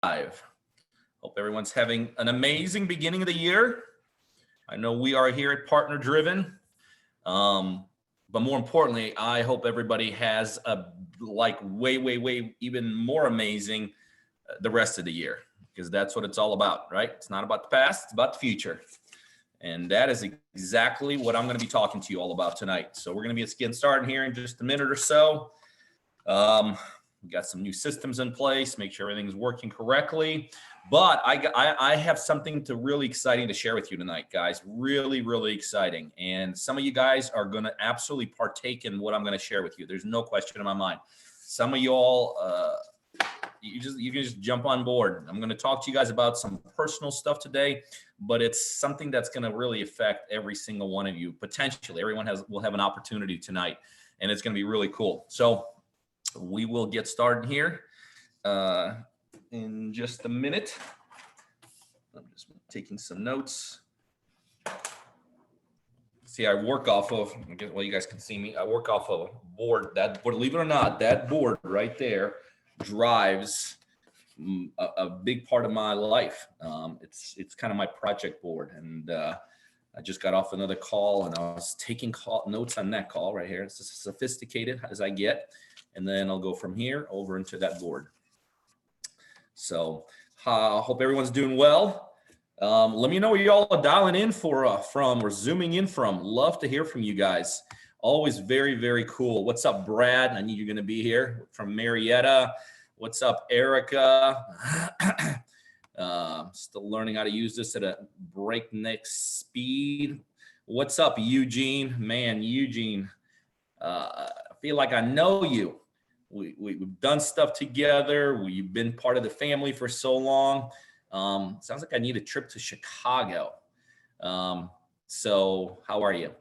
Live. Hope everyone's having an amazing beginning of the year. I know we are here at Partner Driven. But more importantly, I hope everybody has a way even more amazing the rest of the year, because that's what it's all about, right? It's not about the past, it's about the future. And that is exactly what I'm going to be talking to you all about tonight. So we're going to be getting started here in just a minute or so. We got some new systems in place, make sure everything's working correctly. But I have something really exciting to share with you tonight, guys. Really exciting. And some of you guys are going to absolutely partake in what I'm going to share with you. There's no question in my mind. Some of you all, you can just jump on board. I'm going to talk to you guys about some personal stuff today, but it's something that's going to really affect every single one of you. Potentially, everyone will have an opportunity tonight, and it's going to be really cool. So we will get started here in just a minute. I'm just taking some notes. See, I work off of, well, you guys can see me. I work off of a board. That, believe it or not, that board right there drives a big part of my life. It's kind of my project board, and I just got off another call, and I was taking notes on that call right here. It's as sophisticated as I get, and then I'll go from here over into that board. So hope everyone's doing well. Let me know where y'all are dialing in from or zooming in from. Love to hear from you guys. Always very cool. What's up, Brad? I knew you're going to be here. From Marietta. What's up, Erica? Still learning how to use this at a breakneck speed. What's up, Eugene? Man, Eugene, I feel like I know you. We've done stuff together. We've been part of the family for so long. Sounds like I need a trip to Chicago. So how are you?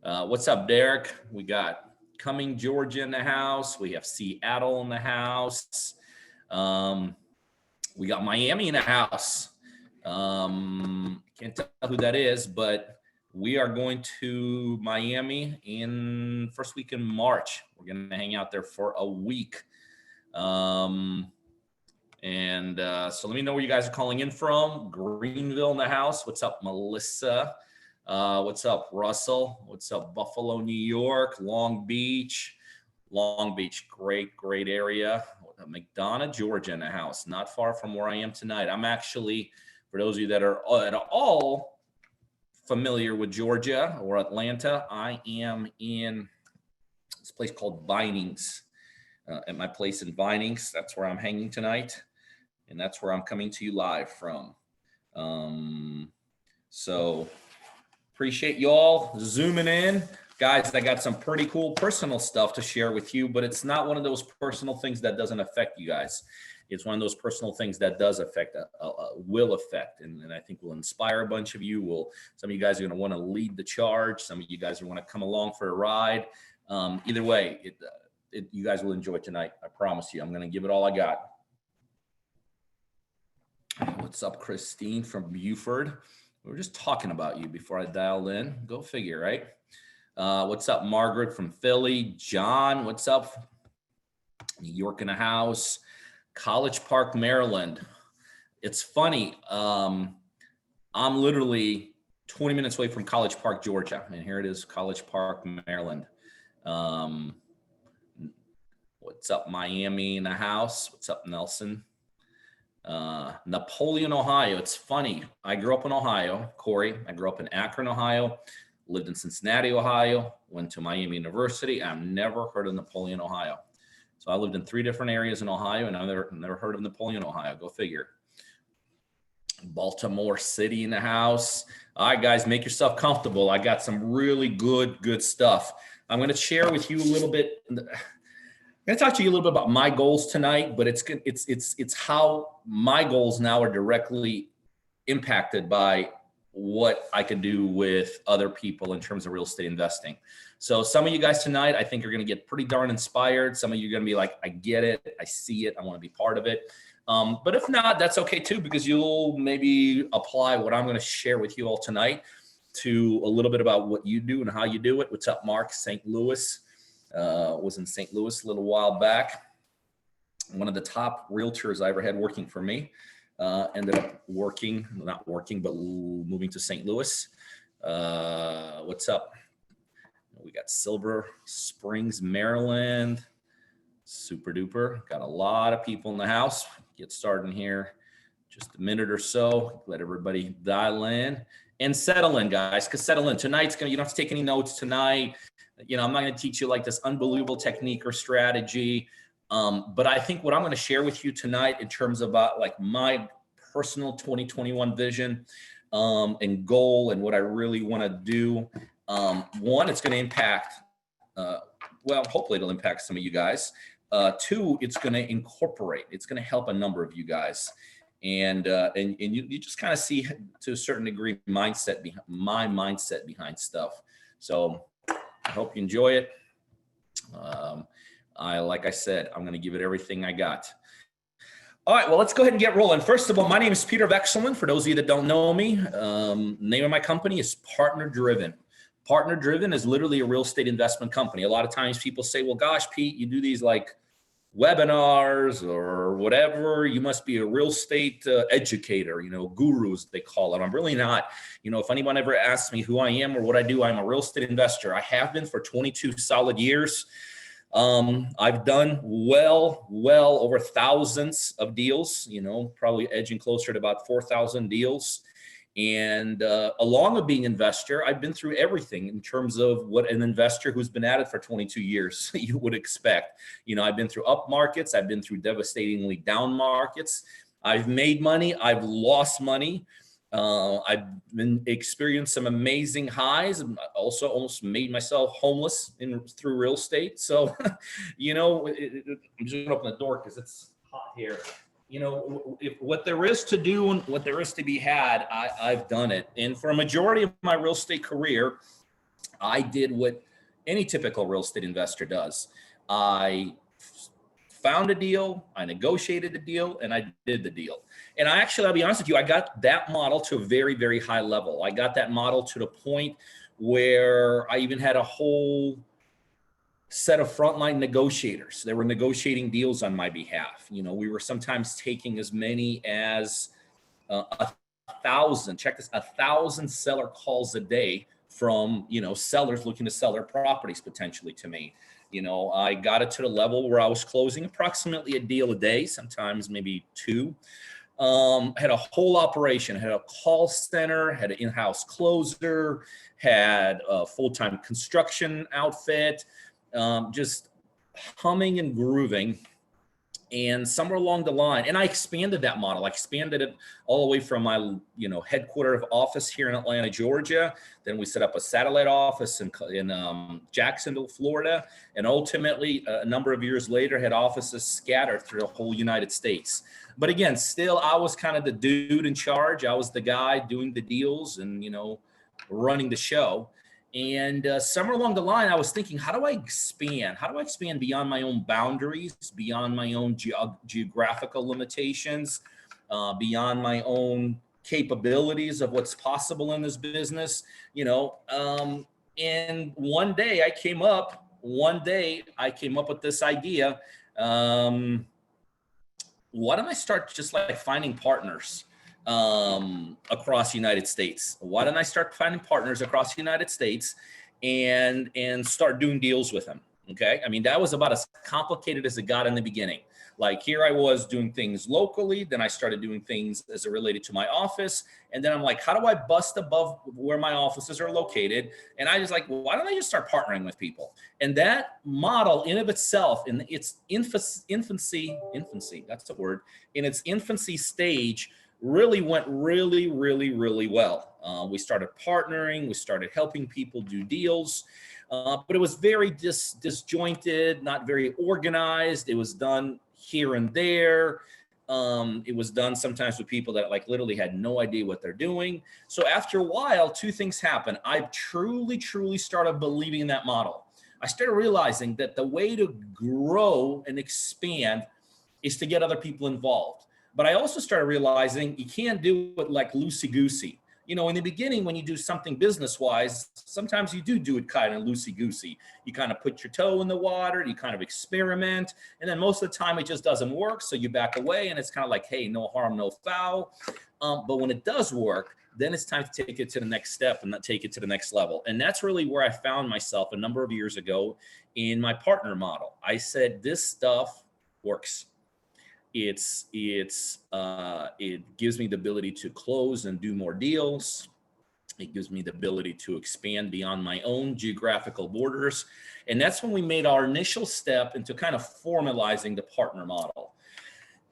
What's up, Derek? We got Cumming, Georgia in the house. We have Seattle in the house. We got Miami in the house. Can't tell who that is, but we are going to Miami in first week in March. We're going to hang out there for a week. So let me know where you guys are calling in from. Greenville in the house. What's up, Melissa? What's up, Russell? What's up, Buffalo, New York? Long Beach, great area. McDonough, Georgia in the house, not far from where I am tonight. I'm actually, for those of you that are at all familiar with Georgia or Atlanta, I am in this place called Vinings, at my place in Vinings. That's where I'm hanging tonight, and that's where I'm coming to you live from. So appreciate y'all zooming in. Guys, I got some pretty cool personal stuff to share with you, but it's not one of those personal things that doesn't affect you guys. It's one of those personal things that does affect, will affect, and I think will inspire a bunch of you. Some of you guys are going to want to lead the charge. Some of you guys are going to come along for a ride. Either way, you guys will enjoy tonight. I promise you. I'm going to give it all I got. What's up, Christine from Buford? We were just talking about you before I dialed in. Go figure, right? What's up, Margaret from Philly? John, what's up? New York in the house. College Park, Maryland. It's funny. I'm literally 20 minutes away from College Park, Georgia. And here it is, College Park, Maryland. What's up, Miami in the house? What's up, Nelson? Napoleon, Ohio. It's funny. I grew up in Ohio, Corey. I grew up in Akron, Ohio. Lived in Cincinnati, Ohio. Went to Miami University. I've never heard of Napoleon, Ohio. So I lived in 3 different areas in Ohio, and I've never heard of Napoleon, Ohio. Go figure. Baltimore City in the house. All right, guys, make yourself comfortable. I got some really good stuff. I'm going to share with you a little bit. I'm going to talk to you a little bit about my goals tonight, but it's how my goals now are directly impacted by what I could do with other people in terms of real estate investing. So some of you guys tonight, I think, are going to get pretty darn inspired. Some of you are going to be like, I get it. I see it. I want to be part of it. But if not, that's okay too, because you'll maybe apply what I'm going to share with you all tonight to a little bit about what you do and how you do it. What's up, Mark? St. Louis. Was in St. Louis a little while back. one of the top realtors I ever had working for me. Ended up not working, but moving to St. Louis. What's up? We got Silver Springs, Maryland. Super duper. Got a lot of people in the house. Get started here. Just a minute or so. Let everybody dial in and settle in, guys. Because settle in. Tonight's you don't have to take any notes tonight. I'm not going to teach you like this unbelievable technique or strategy. But I think what I'm going to share with you tonight in terms of like my personal 2021 vision and goal and what I really want to do. One, it's going to impact, hopefully it'll impact some of you guys. Two, it's going to incorporate, it's going to help a number of you guys. And you just kind of see to a certain degree my mindset behind stuff. So I hope you enjoy it. Like I said, I'm going to give it everything I got. All right, well, let's go ahead and get rolling. First of all, my name is Peter Vekselman. For those of you that don't know me, name of my company is Partner Driven. Partner Driven is literally a real estate investment company. A lot of times people say, well, gosh, Pete, you do these like webinars or whatever. You must be a real estate educator, gurus, they call it. I'm really not. If anyone ever asks me who I am or what I do, I'm a real estate investor. I have been for 22 solid years. I've done well over thousands of deals, probably edging closer to about 4,000 deals. And along with being an investor, I've been through everything in terms of what an investor who's been at it for 22 years you would expect. I've been through up markets. I've been through devastatingly down markets. I've made money. I've lost money. I've experienced some amazing highs and also almost made myself homeless through real estate. So, I'm just going to open the door because it's hot here. What there is to do and what there is to be had, I've done it. And for a majority of my real estate career, I did what any typical real estate investor does. I found a deal, I negotiated a deal, and I did the deal. And I'll be honest with you, I got that model to a very, very high level. I got that model to the point where I even had a whole set of frontline negotiators. They were negotiating deals on my behalf. We were sometimes taking as many as 1,000, check this, 1,000 seller calls a day from, sellers looking to sell their properties potentially to me. I got it to the level where I was closing approximately a deal a day, sometimes maybe two. Had a whole operation, had a call center, had an in-house closer, had a full-time construction outfit, just humming and grooving. And somewhere along the line, and I expanded that model. I expanded it all the way from my, headquarters of office here in Atlanta, Georgia. Then we set up a satellite office in Jacksonville, Florida. And ultimately, a number of years later, had offices scattered through the whole United States. But again, still, I was kind of the dude in charge. I was the guy doing the deals and, running the show. And somewhere along the line, I was thinking, how do I expand? How do I expand beyond my own boundaries, beyond my own geographical limitations, beyond my own capabilities of what's possible in this business? And one day I came up with this idea. Why don't I start just like finding partners across the United States? Why don't I start finding partners across the United States and start doing deals with them? Okay. I mean, that was about as complicated as it got in the beginning. Like here I was doing things locally. Then I started doing things as it related to my office. And then I'm like, how do I bust above where my offices are located? And I just like, well, why don't I just start partnering with people? And that model in of itself, in its infancy, that's the word, in its infancy stage, really went really, really, really well. We started partnering, we started helping people do deals, but it was very disjointed, not very organized. It was done here and there. It was done sometimes with people that like literally had no idea what they're doing. So after a while, two things happened. I truly, truly started believing in that model. I started realizing that the way to grow and expand is to get other people involved. But I also started realizing you can't do it like loosey-goosey. you know, in the beginning, when you do something business wise, sometimes you do it kind of loosey goosey. You kind of put your toe in the water, you kind of experiment. And then most of the time it just doesn't work. So you back away and it's kind of like, hey, no harm, no foul. But when it does work, then it's time to take it to the next step and take it to the next level. And that's really where I found myself a number of years ago in my partner model. I said, this stuff works. It gives me the ability to close and do more deals. It gives me the ability to expand beyond my own geographical borders. And that's when we made our initial step into kind of formalizing the partner model.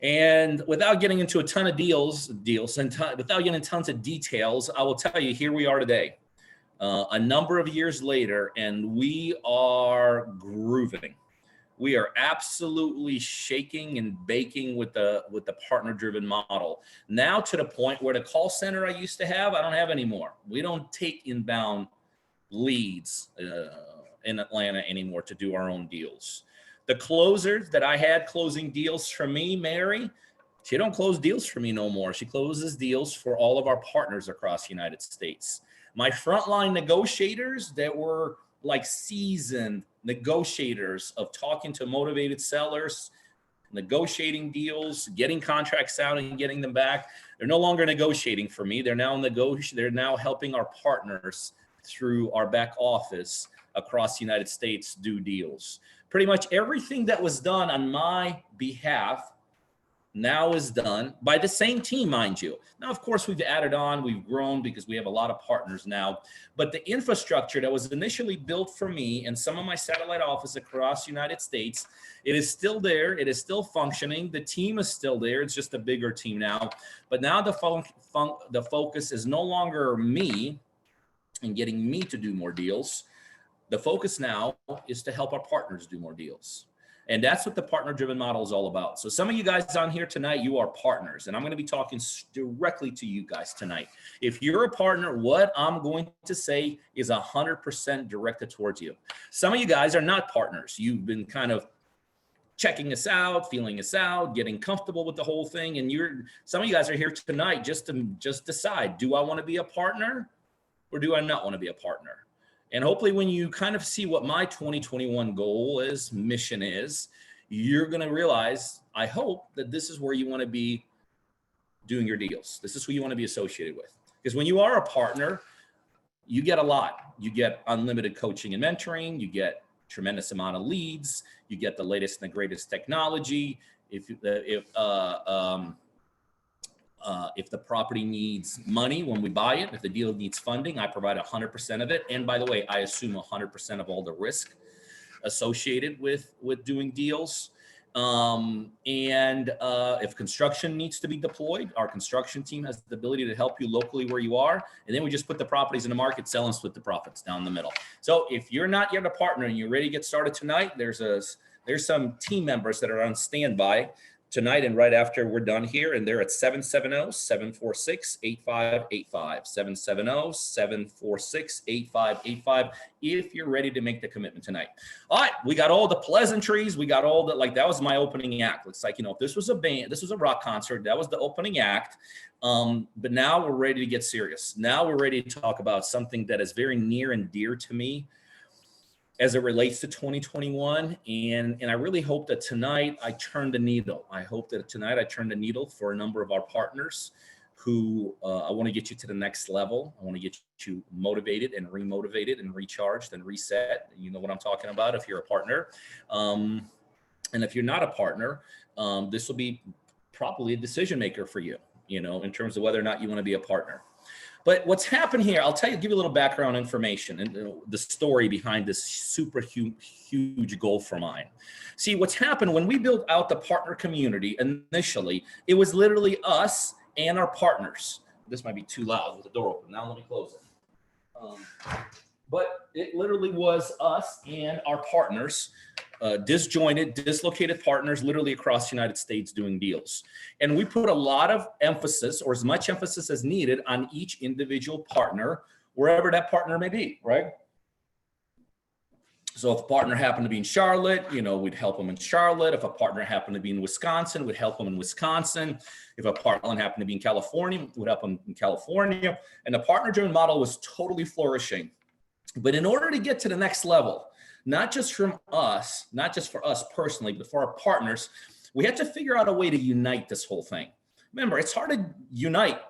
And without getting into a ton of deals and without getting tons of details, I will tell you, here we are today, a number of years later, and we are grooving. We are absolutely shaking and baking with the partner-driven model. Now to the point where the call center I used to have, I don't have anymore. We don't take inbound leads in Atlanta anymore to do our own deals. The closers that I had closing deals for me, Mary, she don't close deals for me no more. She closes deals for all of our partners across the United States. My frontline negotiators that were like seasoned negotiators of talking to motivated sellers, negotiating deals, getting contracts out and getting them back. They're no longer negotiating for me. They're now helping our partners through our back office across the United States do deals. Pretty much everything that was done on my behalf now is done by the same team, mind you. Now, of course, we've added on, we've grown because we have a lot of partners now, but the infrastructure that was initially built for me and some of my satellite offices across the United States, it is still there. It is still functioning. The team is still there. It's just a bigger team now. But now the focus is no longer me and getting me to do more deals. The focus now is to help our partners do more deals. And that's what the partner-driven model is all about. So some of you guys on here tonight, you are partners, and I'm going to be talking directly to you guys tonight. If you're a partner, what I'm going to say is 100% directed towards you. Some of you guys are not partners. You've been kind of checking us out, feeling us out, getting comfortable with the whole thing. And some of you guys are here tonight just to decide, do I want to be a partner or do I not want to be a partner? And hopefully when you kind of see what my 2021 goal is, mission is, you're going to realize, I hope, that this is where you want to be doing your deals. This is who you want to be associated with. Because when you are a partner, you get a lot. You get unlimited coaching and mentoring. You get tremendous amount of leads. You get the latest and the greatest technology. If the property needs money when we buy it, if the deal needs funding, I provide 100% of it. And by the way, I assume 100% of all the risk associated with doing deals. If construction needs to be deployed, our construction team has the ability to help you locally where you are. And then we just put the properties in the market, sell and split the profits down the middle. So if you're not yet a partner and you're ready to get started tonight, there's some team members that are on standby tonight and right after we're done here, and they're at 770-746-8585, 770-746-8585, if you're ready to make the commitment tonight. All right, we got all the pleasantries, we got all the, like, that was my opening act. It's like, if this was a band, this was a rock concert, that was the opening act, but now we're ready to get serious. Now we're ready to talk about something that is very near and dear to me as it relates to 2021. And I really hope that tonight I turn the needle. I hope that tonight I turn the needle for a number of our partners who I want to get you to the next level. I want to get you motivated and remotivated and recharged and reset. You know what I'm talking about if you're a partner. And if you're not a partner, this will be probably a decision maker for you, in terms of whether or not you want to be a partner. But what's happened here, I'll give you a little background information and the story behind this super huge goal for mine. See, what's happened when we built out the partner community initially, it was literally us and our partners. This might be too loud with the door open. Now let me close it. But it literally was us and our partners, disjointed, dislocated partners literally across the United States doing deals. And we put a lot of emphasis, or as much emphasis as needed, on each individual partner, wherever that partner may be, right? So if a partner happened to be in Charlotte, we'd help them in Charlotte. If a partner happened to be in Wisconsin, we'd help them in Wisconsin. If a partner happened to be in California, we'd help them in California. And the partner-driven model was totally flourishing. But in order to get to the next level, not just for us personally, but for our partners, we had to figure out a way to unite this whole thing. Remember, it's hard to unite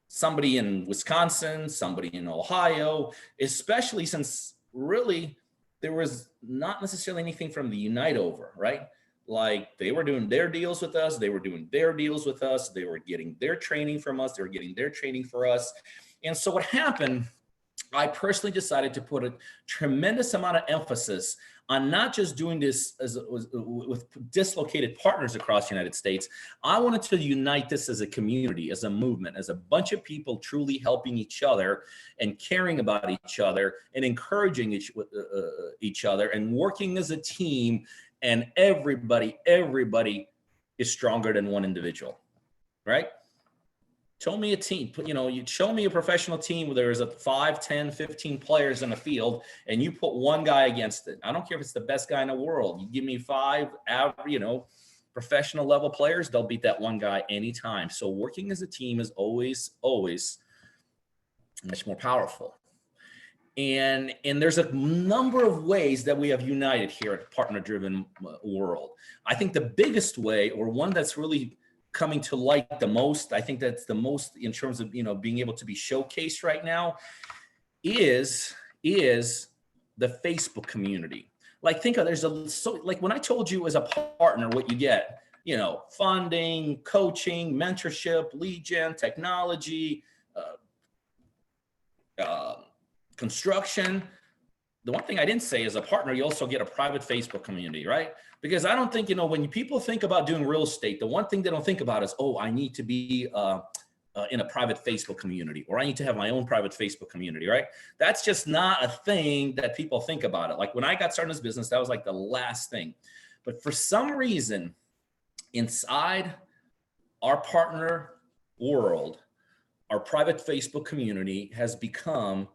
somebody in Wisconsin, somebody in Ohio, especially since really there was not necessarily anything from the unite over, right? Like they were doing their deals with us. They were doing their deals with us. They were getting their training from us. They were getting their training for us. And so what happened, I personally decided to put a tremendous amount of emphasis on not just doing this with dislocated partners across the United States. I wanted to unite this as a community, as a movement, as a bunch of people truly helping each other and caring about each other and encouraging each other and working as a team. And everybody is stronger than one individual, right? Show me a team, you show me a professional team where there's 5, 10, 15 players in the field and you put one guy against it. I don't care if it's the best guy in the world. You give me 5 average, professional level players, they'll beat that one guy anytime. So working as a team is always much more powerful. And there's a number of ways that we have united here at Partner Driven World. I think the biggest way, or one that's really coming to light the most, I think that's the most in terms of being able to be showcased right now, is the Facebook community. Like think of like when I told you as a partner what you get, funding, coaching, mentorship, lead gen, technology, construction. The one thing I didn't say, as a partner, you also get a private Facebook community, right? Because I don't think, when people think about doing real estate, the one thing they don't think about is, I need to be in a private Facebook community, or I need to have my own private Facebook community, right? That's just not a thing that people think about it. Like when I got started in this business, that was like the last thing. But for some reason, inside our partner world, our private Facebook community has become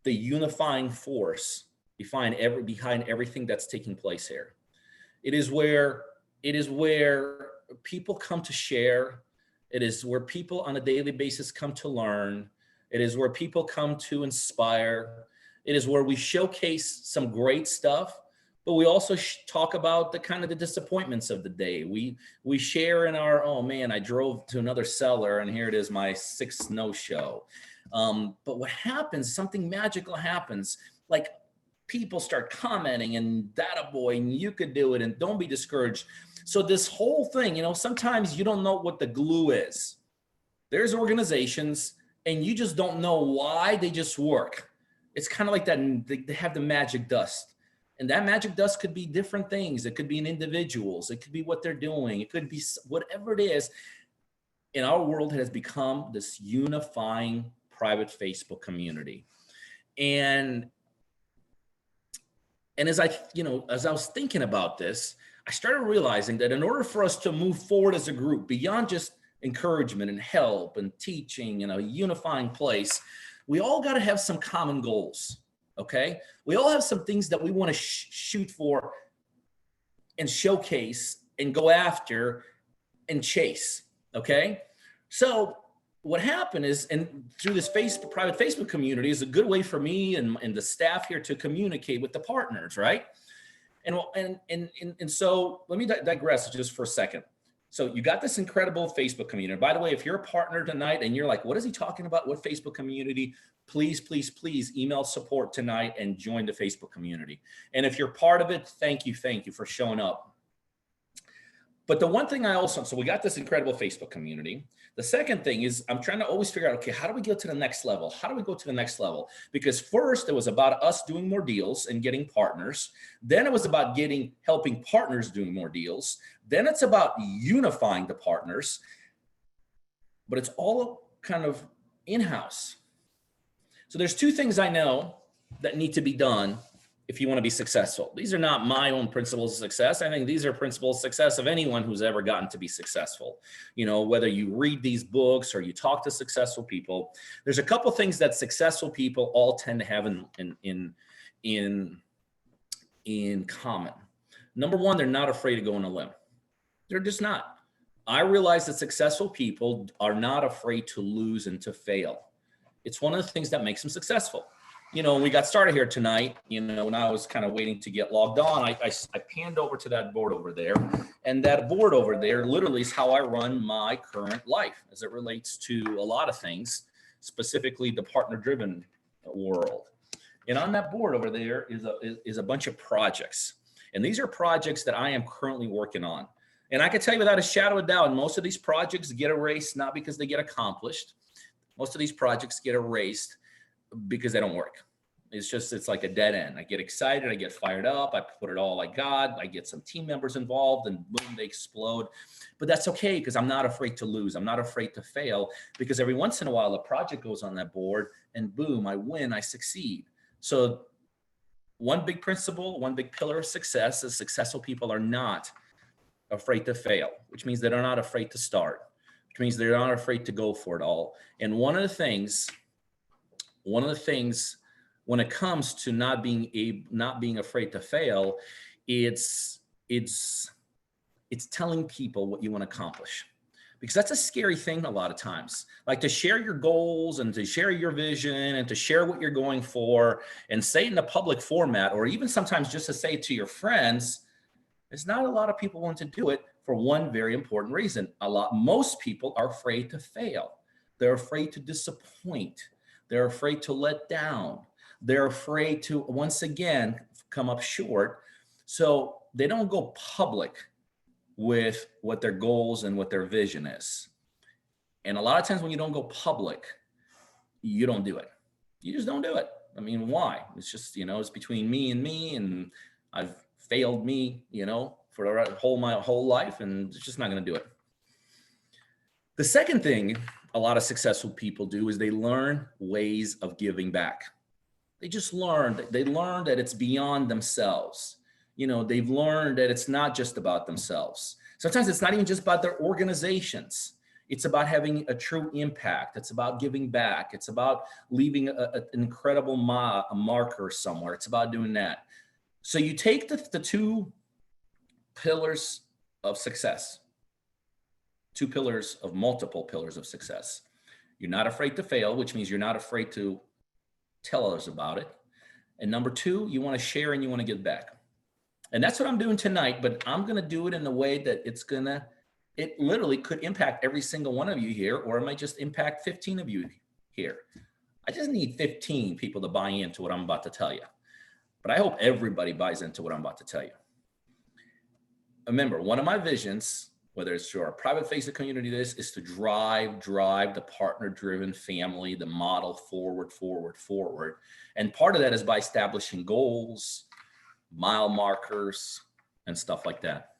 the unifying force behind everything that's taking place here. It is where people come to share. It is where people on a daily basis come to learn. It is where people come to inspire. It is where we showcase some great stuff, but we also talk about the disappointments of the day. We share in our, oh man, I drove to another seller and here it is, my 6th no-show. But what happens, something magical happens, like people start commenting and data boy, and you could do it and don't be discouraged. So this whole thing, sometimes you don't know what the glue is. There's organizations and you just don't know why, they just work. It's kind of like that. They have the magic dust, and that magic dust could be different things. It could be in individuals. It could be what they're doing. It could be whatever it is. In our world, it has become this unifying private Facebook community. And as I was thinking about this, I started realizing that in order for us to move forward as a group, beyond just encouragement and help and teaching in a unifying place, we all got to have some common goals. Okay. We all have some things that we want to shoot for and showcase and go after and chase. Okay. So what happened is, and through this private Facebook community is a good way for me and the staff here to communicate with the partners, right? And so let me digress just for a second. So you got this incredible Facebook community. By the way, if you're a partner tonight and you're like, what is he talking about? What Facebook community? Please, please, please email support tonight and join the Facebook community. And if you're part of it, thank you for showing up. But the one thing so we got this incredible Facebook community. The second thing is I'm trying to always figure out, okay, how do we get to the next level? How do we go to the next level? Because first it was about us doing more deals and getting partners. Then it was about helping partners doing more deals. Then it's about unifying the partners, but it's all kind of in-house. So there's 2 things I know that need to be done if you want to be successful. These are not my own principles of success. I think these are principles of success of anyone who's ever gotten to be successful. Whether you read these books or you talk to successful people, there's a couple things that successful people all tend to have in in common. Number one, they're not afraid to go on a limb. They're just not. I realize that successful people are not afraid to lose and to fail. It's one of the things that makes them successful. When we got started here tonight, when I was kind of waiting to get logged on, I panned over to that board over there. And that board over there literally is how I run my current life as it relates to a lot of things, specifically the partner-driven world. And on that board over there is a bunch of projects. And these are projects that I am currently working on. And I can tell you without a shadow of doubt, most of these projects get erased, not because they get accomplished. Most of these projects get erased because they don't work. It's like a dead end. I get excited, I get fired up, I put it all I got, I get some team members involved, and boom, they explode. But that's okay, because I'm not afraid to lose. I'm not afraid to fail, because every once in a while, a project goes on that board and boom, I win, I succeed. So one big principle, one big pillar of success is successful people are not afraid to fail, which means they're not afraid to start, which means they're not afraid to go for it all. And one of the things when it comes to not being afraid to fail, it's telling people what you want to accomplish, because that's a scary thing a lot of times. Like, to share your goals and to share your vision and to share what you're going for and say it in a public format, or even sometimes just to say it to your friends, there's not a lot of people want to do it for one very important reason. Most people are afraid to fail. They're afraid to disappoint. They're afraid to let down. They're afraid to, once again, come up short. So they don't go public with what their goals and what their vision is. And a lot of times when you don't go public, you don't do it. You just don't do it. I mean, why? It's just, it's between me, and I've failed me, for my whole life, and it's just not going to do it. The second thing a lot of successful people do is they learn ways of giving back. They learn that it's beyond themselves. They've learned that it's not just about themselves. Sometimes it's not even just about their organizations. It's about having a true impact. It's about giving back. It's about leaving an incredible marker somewhere. It's about doing that. So you take the two pillars of success, two pillars of multiple pillars of success. You're not afraid to fail, which means you're not afraid to tell others about it. And number two, you want to share and you want to give back. And that's what I'm doing tonight, but I'm going to do it in a way that it literally could impact every single one of you here, or it might just impact 15 of you here. I just need 15 people to buy into what I'm about to tell you. But I hope everybody buys into what I'm about to tell you. Remember, one of my visions, whether it's through our private Facebook community, is to drive the partner-driven family, the model forward. And part of that is by establishing goals, mile markers, and stuff like that.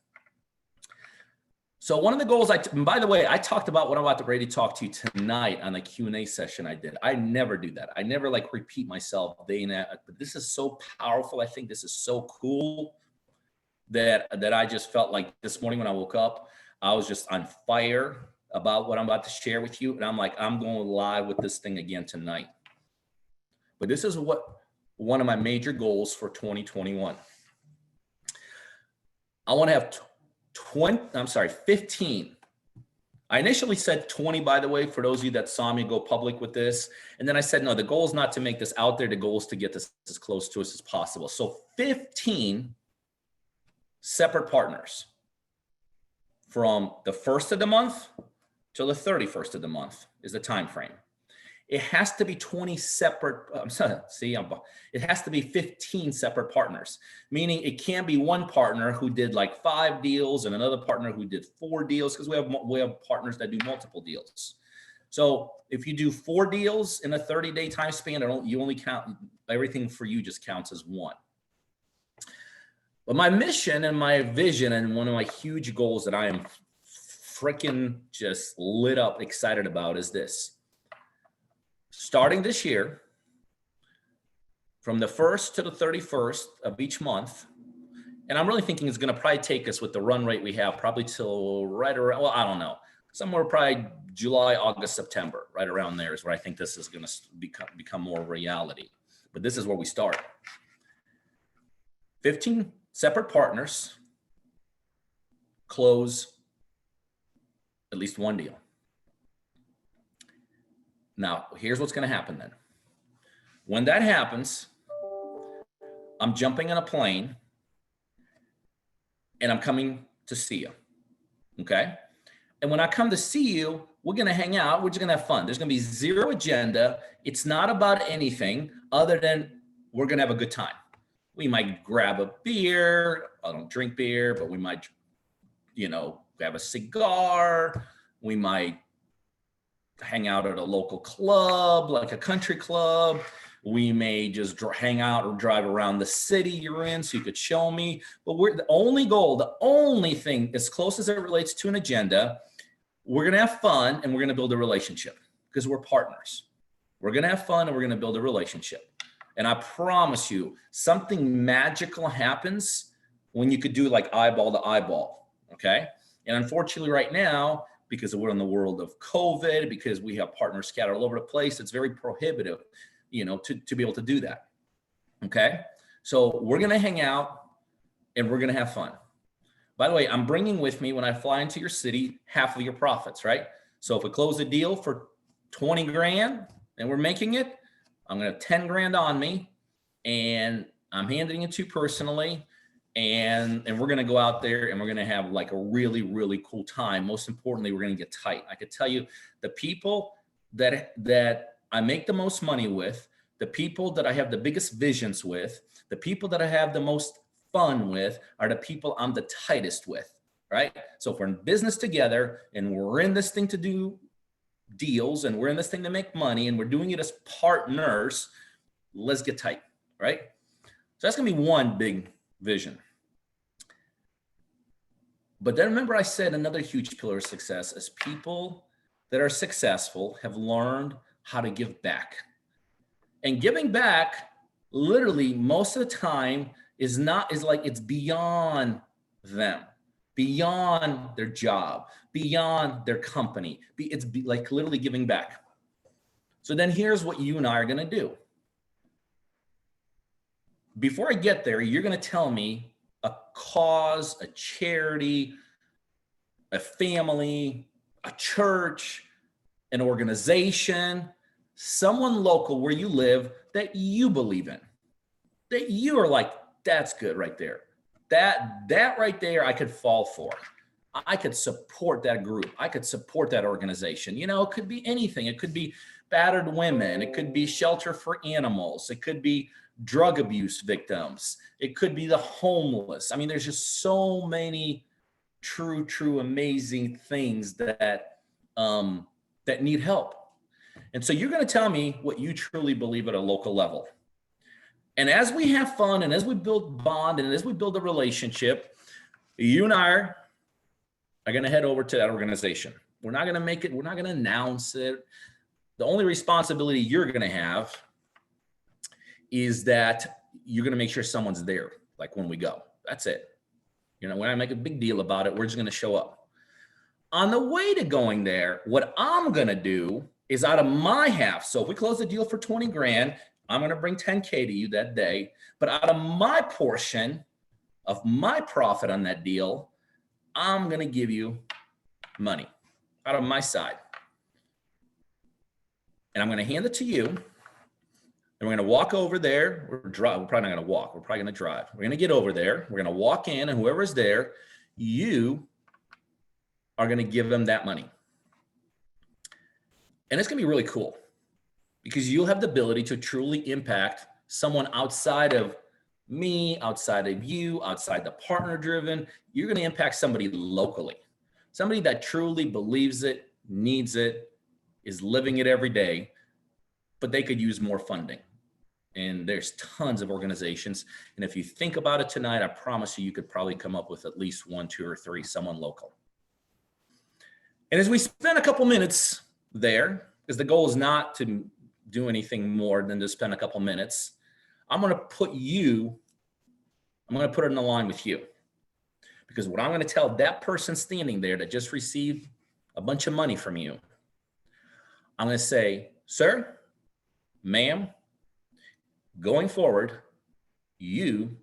So one of the goals and by the way, I talked about what I'm about to ready to talk to you tonight on the Q&A session I did. I never do that. I never repeat myself day and night, but this is so powerful. I think this is so cool that I just felt like this morning when I woke up, I was just on fire about what I'm about to share with you. And I'm like, I'm going live with this thing again tonight. But this is one of my major goals for 2021. I want to have 15. I initially said 20, by the way, for those of you that saw me go public with this. And then I said, no, the goal is not to make this out there. The goal is to get this as close to us as possible. So 15 separate partners from the 1st of the month till the 31st of the month is the time frame. It has to be 20 separate, it has to be 15 separate partners, meaning it can't be one partner who did 5 deals and another partner who did 4 deals, because we have partners that do multiple deals. So if you do 4 deals in a 30-day time span, you only count, everything for you just counts as 1. But my mission and my vision and one of my huge goals that I am freaking just lit up, excited about is this. Starting this year, from the 1st to the 31st of each month, and I'm really thinking it's going to probably take us with the run rate we have probably till right around, well, I don't know, somewhere probably July, August, September, right around there is where I think this is going to become more reality. But this is where we start. 15 separate partners close at least one deal. Now, here's what's going to happen then. When that happens, I'm jumping in a plane and I'm coming to see you. Okay. And when I come to see you, we're going to hang out. We're just going to have fun. There's going to be zero agenda. It's not about anything other than we're going to have a good time. We might grab a beer. I don't drink beer, but we might, grab a cigar. We might hang out at a local club, like a country club. We may just hang out or drive around the city you're in so you could show me. But the only goal, the only thing, as close as it relates to an agenda, we're going to have fun and we're going to build a relationship because we're partners. We're going to have fun and we're going to build a relationship. And I promise you, something magical happens when you could do like eyeball to eyeball. Okay. And unfortunately, right now, because we're in the world of COVID, because we have partners scattered all over the place, it's very prohibitive, to be able to do that. Okay. So we're going to hang out and we're going to have fun. By the way, I'm bringing with me, when I fly into your city, half of your profits, right? So if we close a deal for 20 grand and we're making it, I'm going to have 10 grand on me and I'm handing it to you personally. And we're going to go out there and we're going to have like a really, really cool time. Most importantly, we're going to get tight. I could tell you the people that I make the most money with, the people that I have the biggest visions with, the people that I have the most fun with are the people I'm the tightest with, right? So if we're in business together and we're in this thing to do deals and we're in this thing to make money and we're doing it as partners, let's get tight, right? So that's going to be one big vision. But then remember I said another huge pillar of success is people that are successful have learned how to give back. And giving back, literally most of the time, is it's beyond them, beyond their job, beyond their company. It's like literally giving back. So then here's what you and I are going to do. Before I get there, you're going to tell me a cause, a charity, a family, a church, an organization, someone local where you live that you believe in, that you are like, that's good right there. That right there, I could fall for. I could support that group. I could support that organization. It could be anything. It could be battered women. It could be shelter for animals. It could be drug abuse victims. It could be the homeless. I mean, there's just so many true, amazing things that need help. And so you're going to tell me what you truly believe at a local level. And as we have fun and as we build bond and as we build a relationship, you and I are going to head over to that organization. We're not going to make it. We're not going to announce it. The only responsibility you're going to have is that you're going to make sure someone's there, like when we go. That's it. When I make a big deal about it, we're just going to show up. On the way to going there, what I'm going to do is out of my half. So if we close the deal for 20 grand, I'm going to bring 10K to you that day. But out of my portion of my profit on that deal, I'm going to give you money out of my side. And I'm going to hand it to you. And we're going to walk over there. We're probably not going to walk. We're probably going to drive. We're going to get over there. We're going to walk in, and whoever's there, you are going to give them that money. And it's going to be really cool because you'll have the ability to truly impact someone outside of me, outside of you, outside the partner driven. You're going to impact somebody locally, somebody that truly believes it, needs it, is living it every day, but they could use more funding. And there's tons of organizations. And if you think about it tonight, I promise you could probably come up with at least 1, 2, or 3, someone local. And as we spend a couple minutes there, because the goal is not to do anything more than to spend a couple minutes, I'm going to put it in a line with you. Because what I'm going to tell that person standing there that just received a bunch of money from you, I'm going to say, sir, ma'am, going forward, you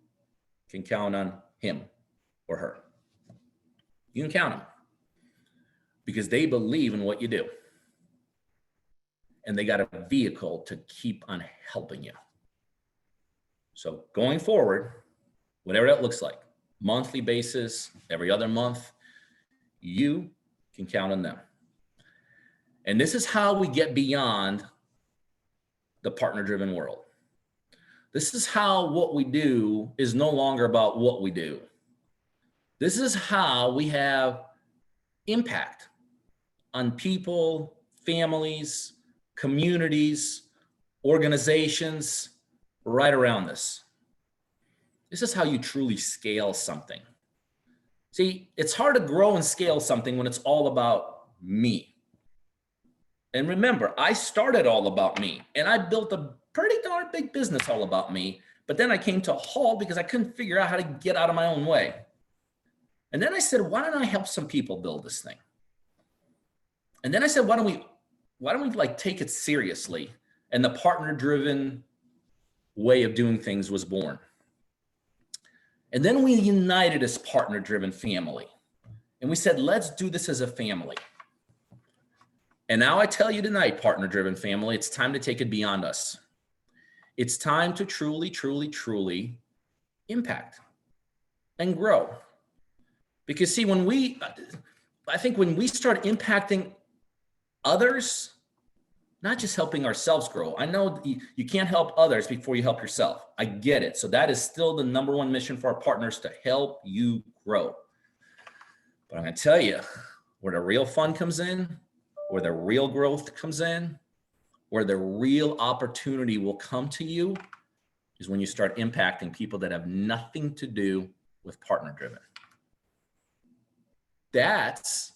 can count on him or her. You can count them because they believe in what you do. And they got a vehicle to keep on helping you. So going forward, whatever that looks like, monthly basis, every other month, you can count on them. And this is how we get beyond the partner-driven world. This is how what we do is no longer about what we do. This is how we have impact on people, families, communities, organizations, right around this. This is how you truly scale something. See, it's hard to grow and scale something when it's all about me. And remember, I started all about me, and I built a pretty darn big business all about me, but then I came to a halt because I couldn't figure out how to get out of my own way. And then I said, why don't I help some people build this thing? And then I said, why don't we like take it seriously? And the partner-driven way of doing things was born. And then we united as partner-driven family. And we said, let's do this as a family. And now I tell you tonight, partner-driven family, it's time to take it beyond us. It's time to truly, truly, truly impact and grow. Because see, I think when we start impacting others, not just helping ourselves grow. I know you can't help others before you help yourself. I get it. So that is still the number one mission for our partners, to help you grow. But I'm going to tell you, where the real fun comes in, where the real growth comes in, where the real opportunity will come to you is when you start impacting people that have nothing to do with partner-driven. That's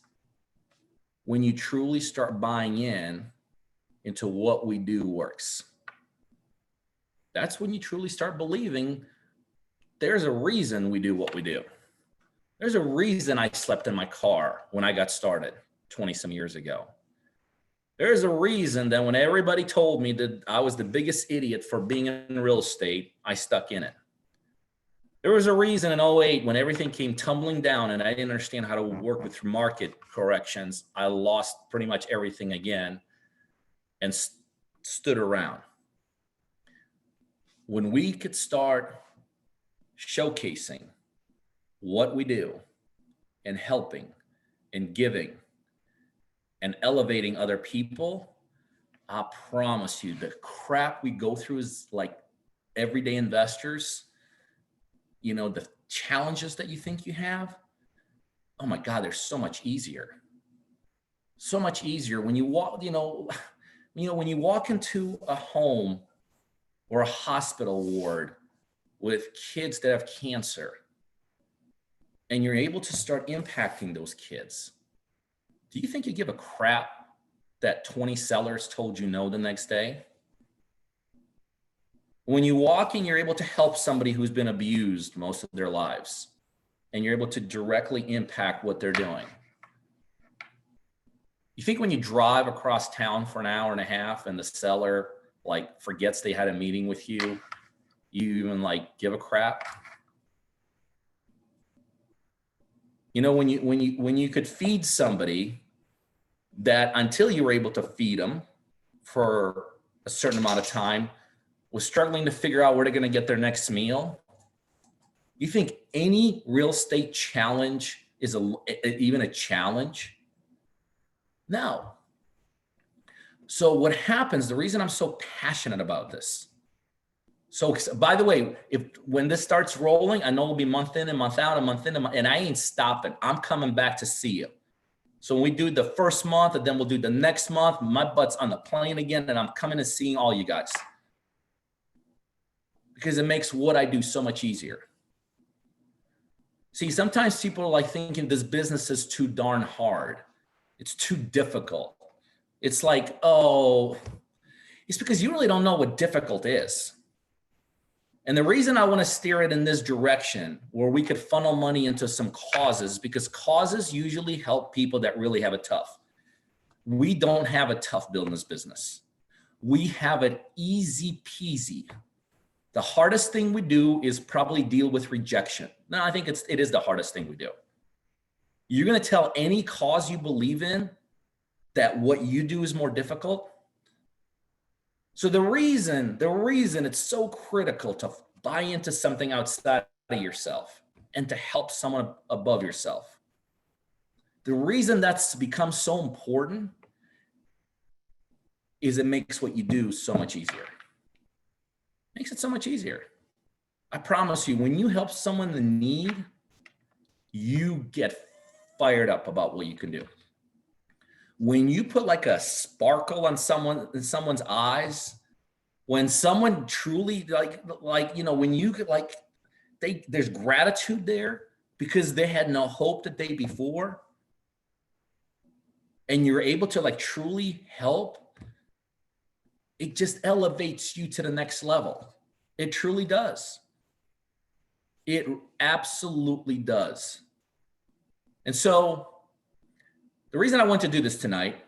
when you truly start buying into what we do works. That's when you truly start believing there's a reason we do what we do. There's a reason I slept in my car when I got started 20 some years ago. There's a reason that when everybody told me that I was the biggest idiot for being in real estate, I stuck in it. There was a reason in 2008 when everything came tumbling down and I didn't understand how to work with market corrections, I lost pretty much everything again and stood around. When we could start showcasing what we do and helping and giving and elevating other people, I promise you the crap we go through is like everyday investors, you know, the challenges that you think you have, oh my God, they're so much easier. So much easier when you walk, when you walk into a home or a hospital ward with kids that have cancer and you're able to start impacting those kids, do you think you give a crap that 20 sellers told you no the next day? When you walk in, you're able to help somebody who's been abused most of their lives, and you're able to directly impact what they're doing. You think when you drive across town for an hour and a half and the seller like forgets they had a meeting with you, you even like give a crap? You know, when you could feed somebody that until you were able to feed them for a certain amount of time was struggling to figure out where they're going to get their next meal. You think any real estate challenge is even a challenge? No. So what happens, the reason I'm so passionate about this. So by the way, when this starts rolling, I know it'll be month in and month out, a month in and I ain't stopping. I'm coming back to see you. So when we do the first month and then we'll do the next month, my butt's on the plane again and I'm coming and seeing all you guys. Because it makes what I do so much easier. See, sometimes people are like thinking this business is too darn hard. It's too difficult. It's like, oh, it's because you really don't know what difficult is. And the reason I want to steer it in this direction where we could funnel money into some causes, because causes usually help people that really have it tough. We don't have a tough business. We have it easy peasy. The hardest thing we do is probably deal with rejection. No, I think it is the hardest thing we do. You're going to tell any cause you believe in that what you do is more difficult. So the reason it's so critical to buy into something outside of yourself and to help someone above yourself. The reason that's become so important is it makes what you do so much easier. Makes it so much easier. I promise you, when you help someone in need, you get fired up about what you can do. When you put like a sparkle on someone's eyes, when someone truly when you could there's gratitude there because they had no hope the day before, and you're able to truly help, it just elevates you to the next level. It truly does. It absolutely does. And so the reason I want to do this tonight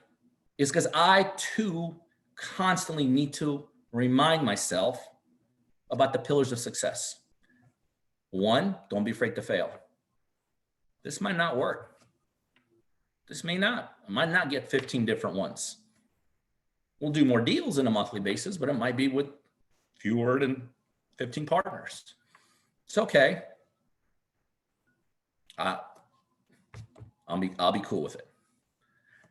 is because I too constantly need to remind myself about the pillars of success. One, don't be afraid to fail. This might not work. This may not. I might not get 15 different ones. We'll do more deals on a monthly basis, but it might be with fewer than 15 partners. It's okay. I'll be cool with it.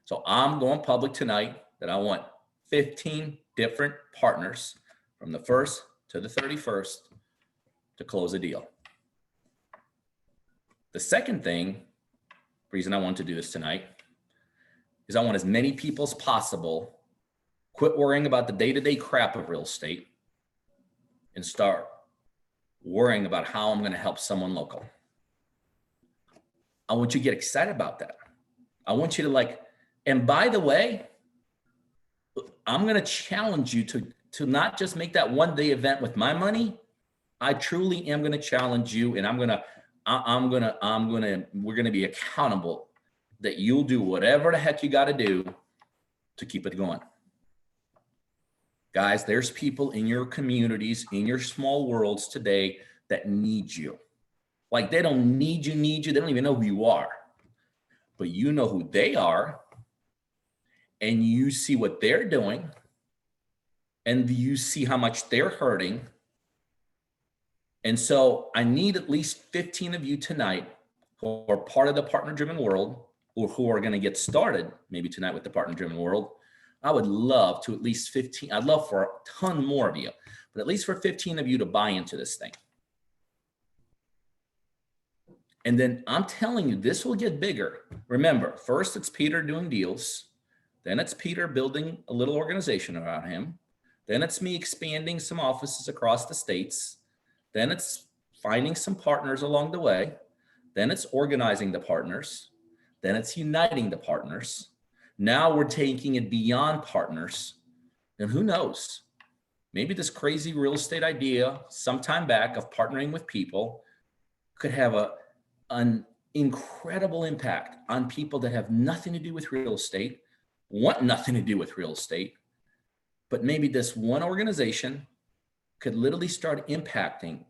So I'm going public tonight that I want 15 different partners from the 1st to the 31st to close a deal. The second reason I want to do this tonight is I want as many people as possible quit worrying about the day-to-day crap of real estate and start worrying about how I'm going to help someone local. I want you to get excited about that. I want you to and by the way, I'm going to challenge you to not just make that one-day event with my money. I truly am going to challenge you, and we're going to be accountable that you'll do whatever the heck you got to do to keep it going. Guys, there's people in your communities, in your small worlds today that need you. They don't need you. They don't even know who you are, but you know who they are, and you see what they're doing, and you see how much they're hurting. And so I need at least 15 of you tonight who are part of the partner-driven world, or who are going to get started maybe tonight with the partner-driven world. I would love to at least 15. I'd love for a ton more of you, but at least for 15 of you to buy into this thing. And then I'm telling you, this will get bigger. Remember, first it's Peter doing deals. Then it's Peter building a little organization around him. Then it's me expanding some offices across the states. Then it's finding some partners along the way. Then it's organizing the partners. Then it's uniting the partners. Now we're taking it beyond partners. And who knows? Maybe this crazy real estate idea sometime back of partnering with people could have an incredible impact on people that have nothing to do with real estate, want nothing to do with real estate, but maybe this one organization could literally start impacting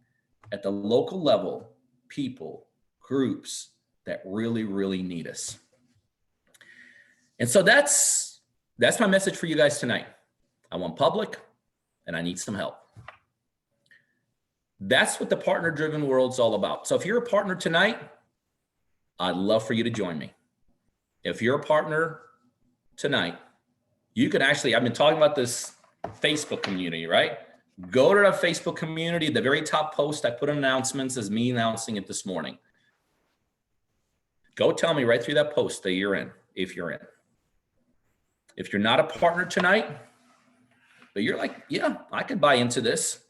at the local level people, groups that really, really need us. And so that's my message for you guys tonight. I want public, and I need some help. That's what the partner-driven world's all about. So if you're a partner tonight, I'd love for you to join me. If you're a partner tonight, you can actually, I've been talking about this Facebook community, right? Go to the Facebook community. The very top post, I put announcements as me announcing it this morning. Go tell me right through that post that you're in, if you're in. If you're not a partner tonight, but you're like, yeah, I could buy into this.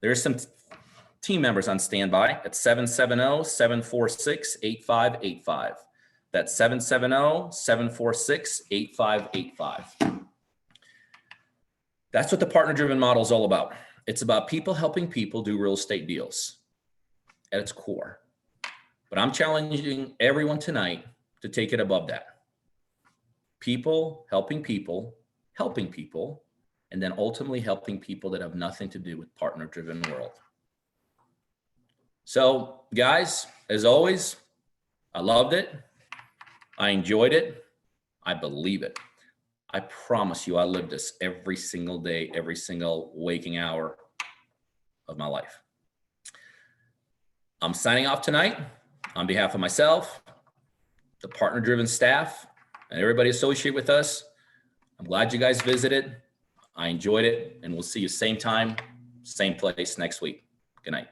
There's some team members on standby at 770-746-8585. That's 770-746-8585. That's what the partner-driven model is all about. It's about people helping people do real estate deals at its core. But I'm challenging everyone tonight to take it above that. People helping people and then ultimately helping people that have nothing to do with partner-driven world. So guys, as always, I loved it. I enjoyed it. I believe it. I promise you, I live this every single day, every single waking hour of my life. I'm signing off tonight on behalf of myself, the partner-driven staff, and everybody associated with us. I'm glad you guys visited. I enjoyed it, and we'll see you same time, same place next week. Good night.